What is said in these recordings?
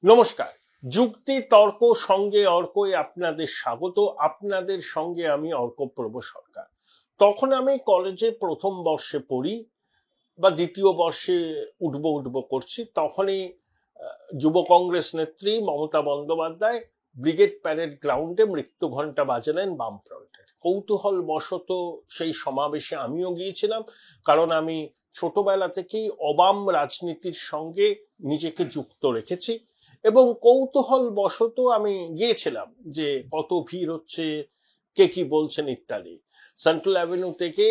নমস্কার। যুক্তি তর্ক সঙ্গে অর্কই আপনাদের স্বাগত। আপনাদের সঙ্গে আমি অর্কপ্রভ সরকার। তখন আমি কলেজে প্রথম বর্ষে পড়ি বা দ্বিতীয় বর্ষে উঠবো করছি। তখনই যুব কংগ্রেস নেত্রী মমতা বন্দ্যোপাধ্যায় ব্রিগেড প্যারেড গ্রাউন্ডে মৃত্যু ঘণ্টা বাজালেন বামফ্রন্টের। কৌতূহল বশত সেই সমাবেশে আমিও গিয়েছিলাম, কারণ আমি ছোটবেলা থেকেই অবাম রাজনীতির সঙ্গে নিজেকে যুক্ত রেখেছি এবং কৌতূহল বশত আমি গিয়েছিলাম যে কত ভিড় হচ্ছে, কে কি বলছেন ইত্যাদি। সেন্ট্রাল অ্যাভিনিউ থেকে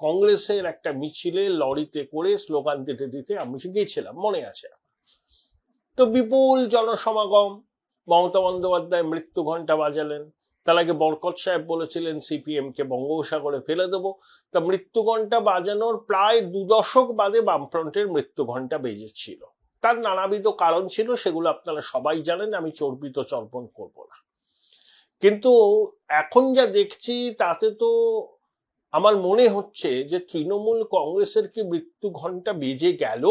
কংগ্রেসের একটা মিছিলে লরিতে করে স্লোগান দিতে দিতে আমি গিয়েছিলাম, মনে আছে। তো বিপুল জনসমাগম, মমতা বন্দ্যোপাধ্যায় মৃত্যু ঘণ্টা বাজালেন। তার আগে বরকত সাহেব বলেছিলেন সিপিএম কে বঙ্গোপসাগরে ফেলে দেবো। তা মৃত্যু ঘণ্টা বাজানোর প্রায় 2 দশক বাদে বামফ্রন্টের মৃত্যু ঘণ্টা বেজেছিল। তার নানাবিধ কারণ ছিল, সেগুলো আপনারা সবাই জানেন, আমি চর্বিত চর্পণ করব না। কিন্তু এখন যা দেখছি তাতে তো আমার মনে হচ্ছে যে তৃণমূল কংগ্রেসের কি মৃত্যু ঘণ্টা বেজে গেল?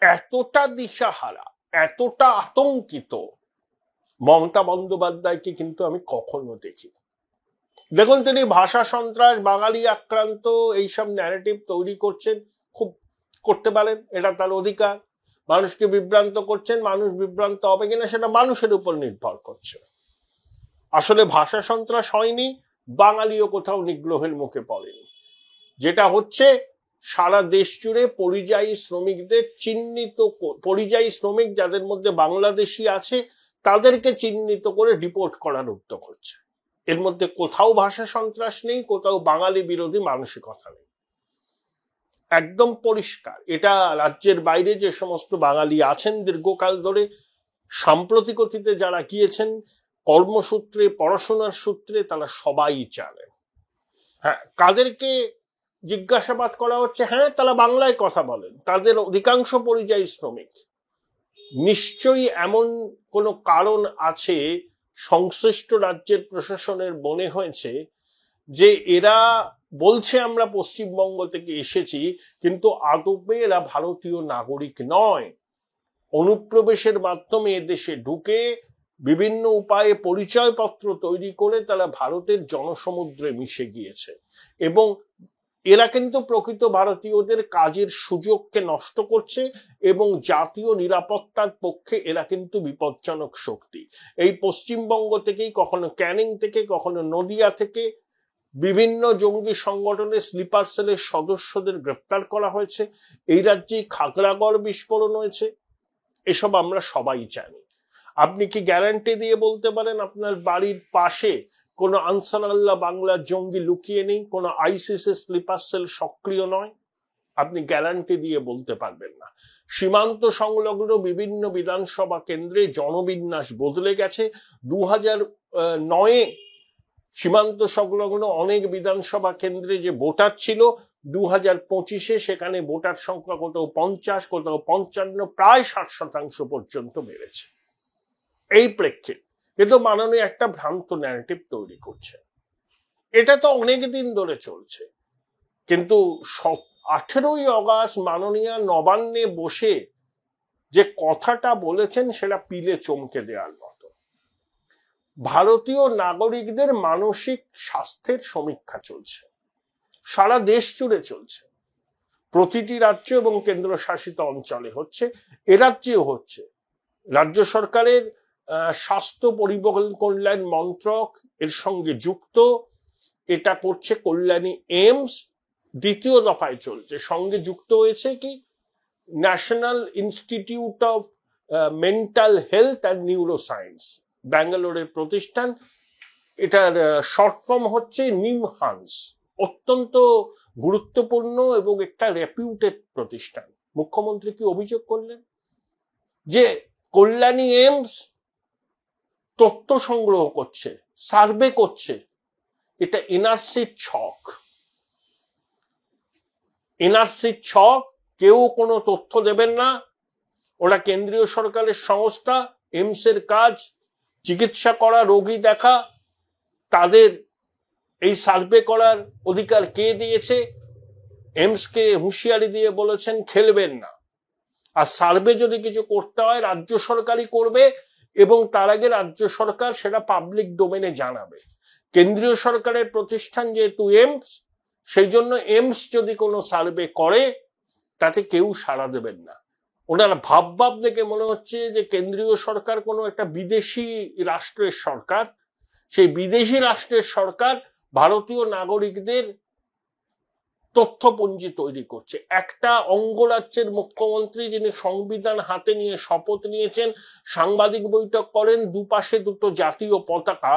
এতটা দিশাহারা, এতটা আতঙ্কিত মমতা বন্দ্যোপাধ্যায়কে কিন্তু আমি কখনো দেখি। দেখুন, তিনি ভাষা সন্ত্রাস, বাঙালি আক্রান্ত এইসব ন্যারেটিভ তৈরি করছেন, খুব করতে পারেন, এটা তার অধিকার। মানুষকে বিভ্রান্ত করছেন, মানুষ বিভ্রান্ত হবে কিনা সেটা মানুষের উপর নির্ভর করছে। আসলে ভাষা সন্ত্রাস হয়নি, বাঙালিও কোথাও নিগ্রহের মুখে পড়েনি। যেটা হচ্ছে, সারা দেশ জুড়ে পরিযায়ী শ্রমিকদের চিহ্নিত, পরিযায়ী শ্রমিক যাদের মধ্যে বাংলাদেশি আছে তাদেরকে চিহ্নিত করে ডিপোর্ট করার উদ্যোগ হচ্ছে। এর মধ্যে কোথাও ভাষা সন্ত্রাস নেই, কোথাও বাঙালি বিরোধী মানসিকতা নেই, একদম পরিষ্কার। এটা রাজ্যের বাইরে যে সমস্ত বাঙালি আছেন দীর্ঘকাল ধরে, সাম্প্রতিক অতীতে যারা গিয়েছেন কর্মসূত্রে, পড়াশোনার সূত্রে, তারা সবাই জানেন। হ্যাঁ, কাদেরকে জিজ্ঞাসাবাদ করা হচ্ছে? হ্যাঁ, তারা বাংলায় কথা বলেন, তাদের অধিকাংশ পরিযায়ী শ্রমিক। নিশ্চয়ই এমন কোনো কারণ আছে সংশ্লিষ্ট রাজ্যের প্রশাসনের মনে হয়েছে যে এরা বলছে আমরা পশ্চিমবঙ্গ থেকে এসেছি, কিন্তু আদপে এরা ভারতীয় নাগরিক নয়। অনুপ্রবেশের মাধ্যমে দেশে ঢুকে বিভিন্ন উপায়ে পরিচয়পত্র তৈরি করে তারা ভারতের জনসমুদ্রে মিশে গিয়েছে এবং এরা কিন্তু প্রকৃত ভারতীয়দের কাজের সুযোগকে নষ্ট করছে এবং জাতীয় নিরাপত্তার পক্ষে এরা কিন্তু বিপজ্জনক শক্তি। এই পশ্চিমবঙ্গ থেকেই, কখনো ক্যানিং থেকে, কখনো নদিয়া থেকে বিভিন্ন জঙ্গি সংগঠনের স্লিপার সেলের সদস্যদের গ্রেপ্তার করা হয়েছে। এই রাজ্যে খাগড়াগড় বিস্ফোরণ হয়েছে, এসব আমরা সবাই জানি। আপনি কি গ্যারান্টি দিয়ে বলতে পারেন আপনার বাড়ির পাশে কোনো আনসার আল্লাহ বাংলার জঙ্গি লুকিয়ে নেই, কোনো আইসিস স্লিপার সেল সক্রিয় নয়? আপনি গ্যারান্টি দিয়ে বলতে পারবেন না। সীমান্ত সংলগ্ন বিভিন্ন বিধানসভা কেন্দ্রে জনবিন্যাস বদলে গেছে। 2009-এ সীমান্ত সংলগ্ন অনেক বিধানসভা কেন্দ্রে যে ভোটার ছিল, 2025-এ সেখানে ভোটার সংখ্যা কোথাও 50, কোথাও 55, প্রায় 60% পর্যন্ত বেড়েছে। এই প্রেক্ষিতে কিন্তু মাননীয় একটা ভ্রান্ত ন্যারেটিভ তৈরি করছে। এটা তো অনেক দিন ধরে চলছে, কিন্তু 18ই অগাস্ট মাননীয় নবান্নে বসে যে কথাটা বলেছেন সেটা পিলে চমকে দেওয়ার মতো। ভারতীয় নাগরিকদের মানসিক স্বাস্থ্যের সমীক্ষা চলছে, সারা দেশ জুড়ে চলছে, প্রতিটি রাজ্য এবং কেন্দ্রশাসিত অঞ্চলে হচ্ছে, এ রাজ্যেও হচ্ছে। রাজ্য সরকারের স্বাস্থ্য পরিবহন কল্যাণ মন্ত্রক এর সঙ্গে যুক্ত, এটা করছে কল্যাণী এইমস, দ্বিতীয় দফায় চলছে। সঙ্গে যুক্ত হয়েছে কি national institute of mental health and neuroscience, ব্যাঙ্গালোরের প্রতিষ্ঠান। এটার শর্ট ফর্ম হচ্ছে নিমহান্স। অত্যন্ত গুরুত্বপূর্ণ এবং একটা রেপিউটেড প্রতিষ্ঠান। মুখ্যমন্ত্রী কি অভিযোগ করলেন যে কল্যাণী এইমস তথ্য সংগ্রহ করছে, সার্ভে করছে। এটা এনআরসির ছক। এনআরসির ছক, কেউ কোনো তথ্য দেবেন না। ওরা কেন্দ্রীয় সরকারের সংস্থা। এইমসের কাজ চিকিৎসা করা, রোগী দেখা। তাদের এই সার্ভে করার অধিকার কে দিয়েছে? এইমসকে হুঁশিয়ারি দিয়ে বলেছেন খেলবেন না। আর সার্ভে যদি কিছু করতে হয় রাজ্য সরকারই করবে, এবং তার আগে রাজ্য সরকার সেটা পাবলিক ডোমেনে জানাবে। কেন্দ্রীয় সরকারের প্রতিষ্ঠান যেহেতু এইমস, সেই জন্য এইমস যদি কোনো সার্ভে করে তাতে কেউ সাড়া দেবেন না। ওনার ভাব দেখে মনে হচ্ছে যে কেন্দ্রীয় সরকার কোনো একটা বিদেশি রাষ্ট্রের সরকার, সেই বিদেশি রাষ্ট্রের সরকার ভারতীয় নাগরিকদের তথ্যপঞ্জি তৈরি করছে। একটা অঙ্গরাজ্যের মুখ্যমন্ত্রী যিনি সংবিধান হাতে নিয়ে শপথ নিয়েছেন, সাংবাদিক বৈঠক করেন, দুপাশে দুটো জাতীয় পতাকা,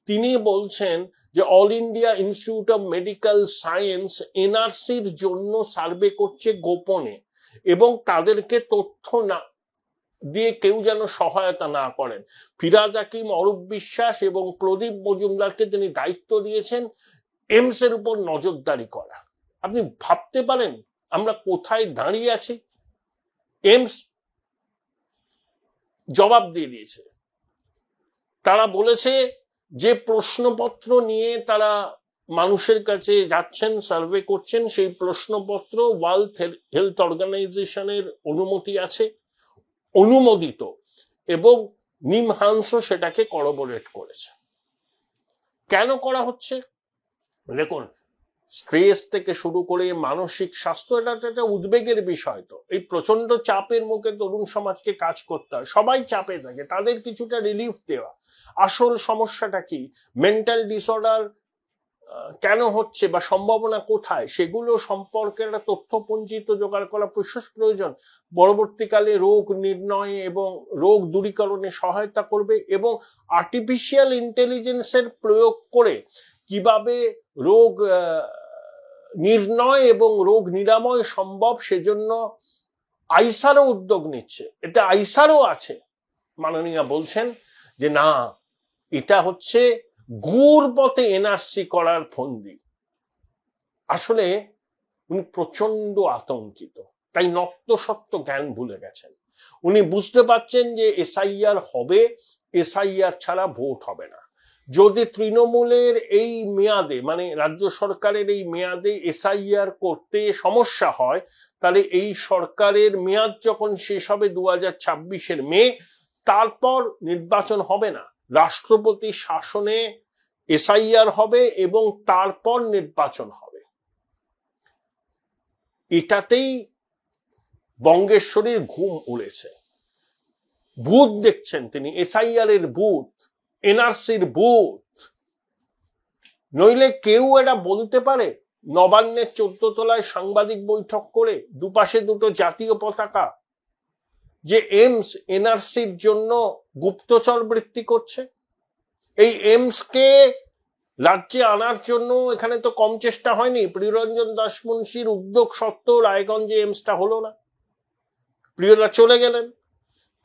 তিনি বলছেন যে All India Institute of Medical Science এনআরসির জন্য সার্ভে করছে গোপনে, এবং তাদেরকে তথ্য না দিয়ে কেউ যেন সহায়তা না করেন। ফিরাদ হাকিম, অরূপ বিশ্বাস এবং প্রদীপ মজুমদারকে তিনি দায়িত্ব দিয়েছেন এইমস এর উপর নজরদারি করা। আপনি ভাবতে পারেন আমরা কোথায় দাঁড়িয়ে আছি? এইমস জবাব দিয়ে দিয়েছে। তারা বলেছে যে প্রশ্নপত্র নিয়ে তারা মানুষের কাছে যাচ্ছেন, সার্ভে করছেন, সেই প্রশ্নপত্র ওয়ার্ল্ড হেলথ অর্গানাইজেশনের অনুমতি আছে, অনুমোদিত, এবং নিমহাংস সেটাকে করবোরেট করেছে। কেন করা হচ্ছে? দেখুন, স্ট্রেস থেকে শুরু করে মানসিক স্বাস্থ্য, এটা একটা উদ্বেগের বিষয়। তো এই প্রচন্ড চাপের মুখে তরুণ সমাজকে কাজ করতে হয়, সবাই চাপে থাকে, তাদের কিছুটা রিলিফ দেওয়া। আসল সমস্যাটা কি, মেন্টাল ডিসঅর্ডার কেন হচ্ছে বা সম্ভাবনা কোথায়, সেগুলো সম্পর্কে একটা তথ্যপঞ্জি তো জোগাড় করা বিশেষ প্রয়োজন। পরবর্তীকালে রোগ নির্ণয় এবং রোগ দূরীকরণে সহায়তা করবে, এবং আর্টিফিশিয়াল ইন্টেলিজেন্সের প্রয়োগ করে কিভাবে রোগ নির্ণয় এবং রোগ নিরাময় সম্ভব, সেজন্য আইসারও উদ্যোগ নিচ্ছে। এতে আইসারও আছে। মাননীয়া বলছেন যে না, এটা হচ্ছে ঘুর পথে এনআরসি করার ফন্দি। আসলে উনি প্রচন্ড আতঙ্কিত, তাই নক্তসত্ত্ব জ্ঞান ভুলে গেছেন। উনি বুঝতে পারছেন যে এসআইআর হবে, এসআইআর ছাড়া ভোট হবে না। যদি তৃণমূলের এই মেয়াদে, মানে রাজ্য সরকারের এই মেয়াদে এসআইআর করতে সমস্যা হয়, তাহলে এই সরকারের মেয়াদ যখন শেষ হবে 2026-এর মে, তারপর নির্বাচন হবে না, রাষ্ট্রপতি শাসনে এসআইআর হবে এবং তারপর নির্বাচন হবে। এটাতেই বঙ্গেশ্বরীর ঘুম উড়েছে। ভূত দেখছেন তিনি, এসআইআর এর ভূত, এনআরসির ভূত। নইলে কেউ এটা বলতে পারে নবান্নের 14 তলায় সাংবাদিক বৈঠক করে, দুপাশে দুটো জাতীয় পতাকা, যে এইমস এনআরসির জন্য গুপ্তচর বৃত্তি করছে? এই এইমস কে রাজ্যে আনার জন্য এখানে তো কম চেষ্টা হয়নি। প্রিয়রঞ্জন দাসমুন্সির উদ্যোগ সত্ত্বেও রায়গঞ্জে এইমসটা হলো না, প্রিয়দা চলে গেলেন।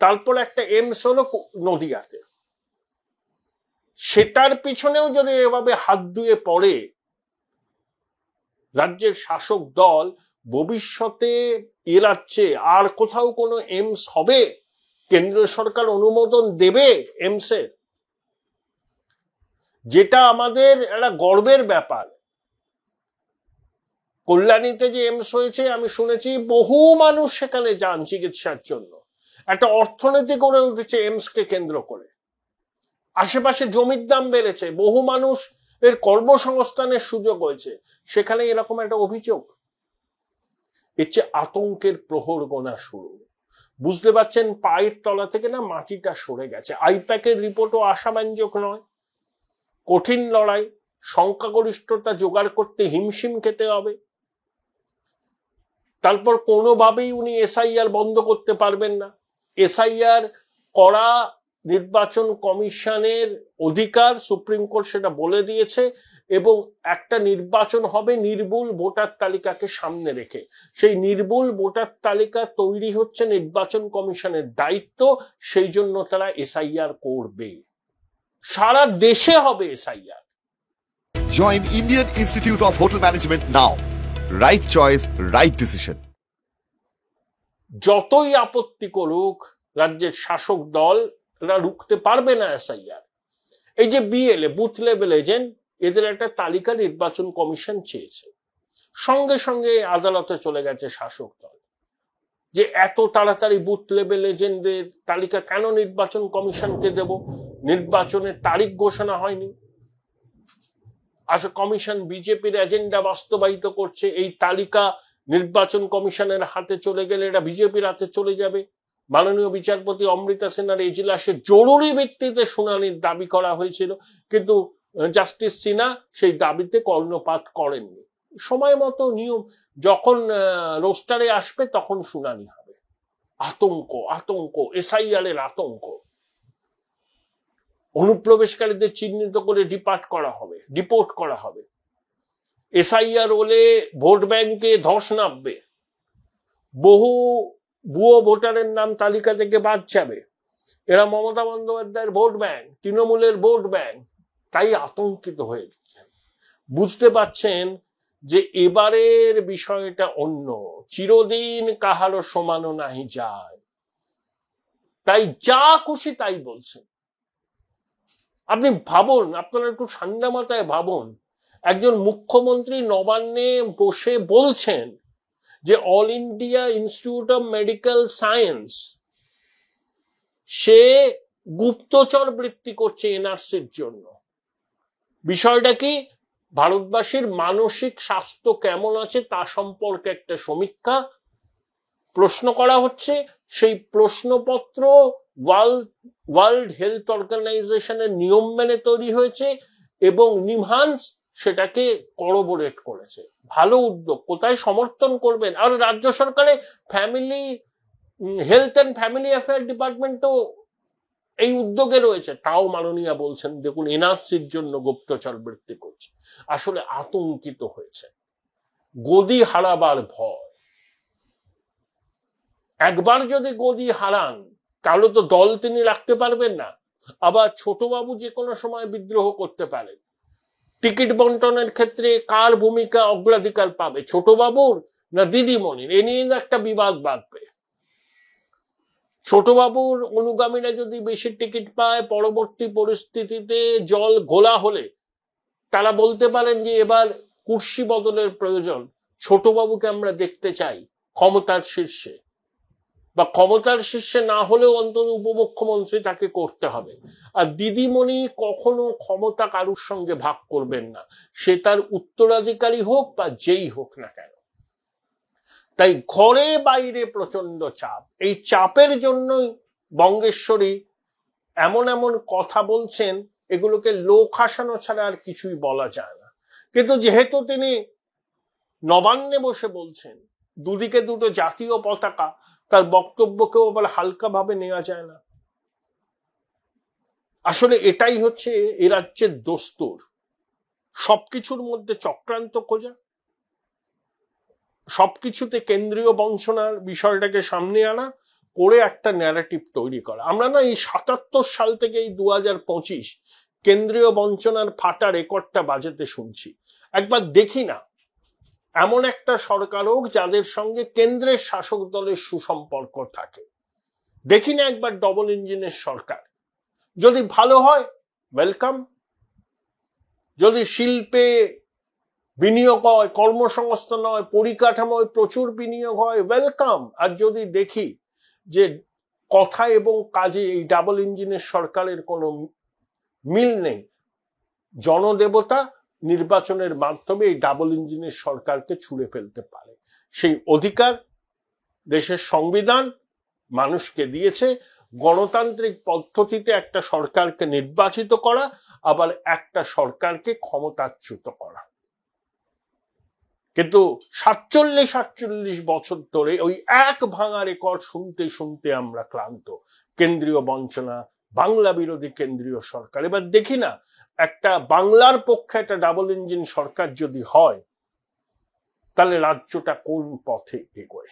তারপর একটা এইমস হলো নদিয়াতে, সেটার পিছনেও যদি এভাবে হাত ধুয়ে পড়ে রাজ্যের শাসক দল, ভবিষ্যতে এ রাজ্যে আর কোথাও কোনো এইমস হবে? কেন্দ্র সরকার অনুমোদন দেবে এইমসের? যেটা আমাদের একটা গর্বের ব্যাপার। কল্যাণীতে যে এইমস হয়েছে, আমি শুনেছি বহু মানুষ সেখানে যান চিকিৎসার জন্য। একটা অর্থনীতি গড়ে উঠেছে এইমস কে কেন্দ্র করে। আশেপাশে জমির দাম বেড়েছে, বহু মানুষ এর কর্মসংস্থানের সুযোগ হয়েছে। সেখানে এরকম একটা অভিযোগ, এর চেয়ে আতঙ্কের প্রহর গোনা শুরু। বুঝতে পারছেন পায়ের তলা থেকে না মাটিটা সরে গেছে। আইপ্যাকের রিপোর্টও আশাব্যঞ্জক নয়। কঠিন লড়াই, সংখ্যাগরিষ্ঠতা জোগাড় করতে হিমশিম খেতে হবে। তারপর কোনোভাবেই উনি এসআইআর বন্ধ করতে পারবেন না। এসআইআর করা নির্বাচন কমিশনের অধিকার, সুপ্রিম কোর্ট সেটা বলে দিয়েছে, এবং একটা নির্বাচন হবে নির্ভুল ভোটার তালিকাকে সামনে রেখে। সেই নির্ভুল ভোটার তালিকা তৈরি হচ্ছে নির্বাচন কমিশনের দায়িত্ব, সেই জন্য তারা এসআইআর করবে। সারা দেশে হবে SIR. Join Indian Institute of Hotel Management now. Right choice, right decision. যতই আপত্তি করুক রাজ্যের শাসক দল, এরা রুখতে পারবে না এসআইআর। এই যে বিএলএ, বুথ লেভেল এজেন্ট, এদের একটা তালিকা নির্বাচন কমিশন চেয়েছে, সঙ্গে সঙ্গে আদালতে চলে গেছে শাসক দল। যে এত তাড়াতাড়ি বুথ লেভেল এজেন্টদের তালিকা কেন নির্বাচন কমিশনকে দেব? নির্বাচনের তারিখ ঘোষণা হয়নি, আসলে কমিশন বিজেপির এজেন্ডা বাস্তবায়িত করছে। এই তালিকা নির্বাচন কমিশনের হাতে চলে গেলে এটা বিজেপির হাতে চলে যাবে। মাননীয় বিচারপতি অমৃতা সিনহার এজলাসে জরুরি ভিত্তিতে শুনানির দাবি করা হয়েছিল, কিন্তু জাস্টিস সিনহা সেই দাবিতে কর্ণপাত করেননি। সময় মতো নিয়ম যখন রোস্টারে আসবে তখন শুনানি হবে। আতঙ্ক এসআইআর এর আতঙ্ক। অনুপ্রবেশকারীদের চিহ্নিত করে ডিপোর্ট করা হবে। এসআইআর হলে ভোট ব্যাংকে ধস নামবে, বহু ভুয়ো ভোটারের নাম তালিকা থেকে বাদ যাবে। এরা মমতা বন্দ্যোপাধ্যায়ের ভোট ব্যাংক, তৃণমূলের ভোট ব্যাংক, তাই আতঙ্কিত হয়ে যাচ্ছেন। বুঝতে পারছেন যে এবারের বিষয়টা অন্য, চিরদিন কাহারও সমানো নাহি যায়, তাই যা খুশি তাই বলছেন। আপনি ভাবুন, আপনারা একটু ঠান্ডা মাথায় ভাবুন, একজন মুখ্যমন্ত্রী নবান্নে বসে বলছেন যে All India Institute of Medical Science সে গুপ্তচর বৃত্তি করছে এনআরসির জন্য। বিষয়টা কি? ভারতবাসীর মানসিক স্বাস্থ্য কেমন আছে তা সম্পর্কে একটা সমীক্ষা প্রশ্ন করা হচ্ছে। সেই প্রশ্নপত্র ওয়ার্ল্ড হেলথ অর্গানাইজেশনের নিয়ম মেনে তৈরি হয়েছে এবং নিমহান্স সেটাকে করবোরেট করেছে। ভালো উদ্যোগ, কোথায় সমর্থন করবেন? আর রাজ্য সরকারে হেলথ অ্যান্ড ফ্যামিলি অ্যাফেয়ার ডিপার্টমেন্টও এই উদ্যোগে রয়েছে। তাও মাননীয়া বলছেন দেখুন এনআরসির জন্য গুপ্তচর বৃত্তি করছে। আসলে আতঙ্কিত হয়েছে, গদি হারাবার ভয়। একবার যদি গদি হারান তাহলে তো দল তিনি রাখতে পারবেন না। আবার ছোটবাবু যে কোনো সময় বিদ্রোহ করতে পারেন। টিকিট বন্টনের ক্ষেত্রে কার ভূমিকা অগ্রাধিকার পাবে, ছোটবাবুর না দিদিমণির? এ নিয়ে একটা বিবাদ বাঁধবে। ছোটবাবুর অনুগামীরা যদি বেশি টিকিট পায়, পরবর্তী পরিস্থিতিতে জল ঘোলা হলে তারা বলতে পারেন যে এবার কুর্সি বদলের প্রয়োজন, ছোটবাবুকে আমরা দেখতে চাই ক্ষমতার শীর্ষে, বা ক্ষমতার শীর্ষে না হলেও অন্তত উপমুখ্যমন্ত্রী তাকে করতে হবে। আর দিদিমণি কখনো ক্ষমতা কারুর সঙ্গে ভাগ করবেন না, সে তার উত্তরাধিকারী হোক বা যেই হোক না কেন। তাই ঘরে বাইরে প্রচন্ড চাপ। এই চাপের জন্যই বঙ্গেশ্বরী এমন এমন কথা বলছেন, এগুলোকে লোক হাসানো ছাড়া আর কিছুই বলা যায় না। কিন্তু যেহেতু তিনি নবান্নে বসে বলছেন, দুদিকে দুটো জাতীয় পতাকা, তার বক্তব্যকেও আবার হালকাভাবে নেওয়া যায় না। আসলে এটাই হচ্ছে এ রাজ্যের দস্তুর, সবকিছুর মধ্যে চক্রান্ত খোঁজা, সবকিছুতে কেন্দ্রীয় বঞ্চনার বিষয়টাকে সামনে আনা, করে একটা ন্যারেটিভ তৈরি করা। আমরা না এই ৭৭ সাল থেকে এই 2025 কেন্দ্রীয় বঞ্চনার ফাটা রেকর্ডটা বাজাতে শুনছি। একবার দেখি না এমন একটা সরকার হোক যাদের সঙ্গে কেন্দ্রের শাসক দলের সুসম্পর্ক থাকে। দেখি না একবার ডবল ইঞ্জিনের সরকার। যদি ভালো হয় ওয়েলকাম, যদি শিল্পে বিনিয়োগ হয়, কর্মসংস্থান হয়, পরিকাঠামোয় প্রচুর বিনিয়োগ হয়, ওয়েলকাম। আর যদি দেখি যে কথা এবং কাজে এই ডাবল ইঞ্জিনের সরকারের কোনো মিল নেই, জনদেবতা নির্বাচনের মাধ্যমে এই ডাবল ইঞ্জিনের সরকারকে ছুঁড়ে ফেলতে পারে। সেই অধিকার দেশের সংবিধান মানুষকে দিয়েছে। গণতান্ত্রিক পদ্ধতিতে একটা সরকারকে নির্বাচিত করা, আবার একটা সরকারকে ক্ষমতাচ্যুত করা। কিন্তু ৪৭ বছর ধরে ওই এক ভাঙা রেকর্ড শুনতে শুনতে আমরা ক্লান্ত। কেন্দ্রীয় বঞ্চনা, বাংলা বিরোধী কেন্দ্রীয় সরকার। এবার দেখি না একটা বাংলার পক্ষে একটা ডাবল ইঞ্জিন সরকার যদি হয়, তাহলে রাজ্যটা কোন পথে এগোয়।